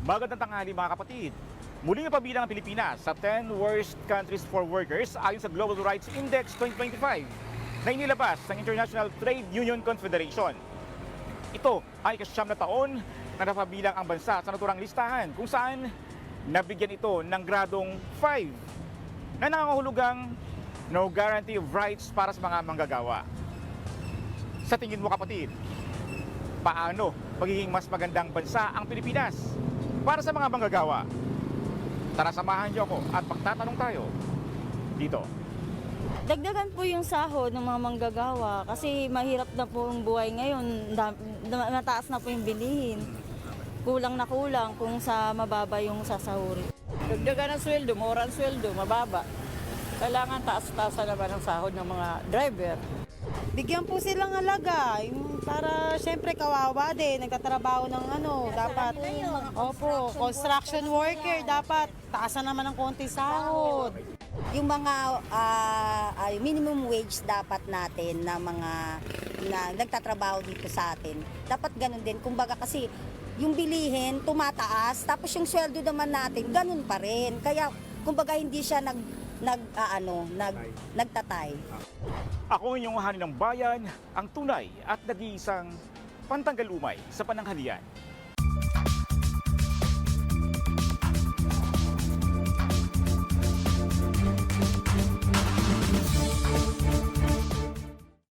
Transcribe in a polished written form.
Magandang tanghali mga kapatid. Muling napabilang ang Pilipinas sa 10 worst countries for workers ayon sa Global Rights Index 2025 na inilabas ng International Trade Union Confederation. Ito ay ika-9 na taon na napabilang ang bansa sa naturang listahan kung saan nabigyan ito ng gradong 5 na nangangahulugang no guarantee of rights para sa mga manggagawa. Sa tingin mo kapatid, paano magiging mas magandang bansa ang Pilipinas para sa mga manggagawa? Tara samahan niyo ako at magtatanong tayo dito. Dagdagan po yung sahod ng mga manggagawa kasi mahirap na po ang buhay ngayon. Mataas na po yung bilihin. Kulang na kulang kung sa mababa yung sasahuri. Dagdagan ang sweldo, mura ang sweldo, mababa. Kailangan taas-taasan naman ang sahod ng mga driver. Bigyan po silang halaga, para siyempre kawawa din, nagtatrabaho ng dapat, construction worker, dapat taasan naman ng konti sahod. Yung mga minimum wage dapat natin na mga na nagtatrabaho dito sa atin, dapat ganun din. Kumbaga kasi yung bilihin tumataas, tapos yung sweldo naman natin ganun pa rin. Kaya kumbaga hindi siya nagtatay. Ako ang inyong hanin ng bayan, ang tunay at nag-iisang pantanggal umay sa pananghalian.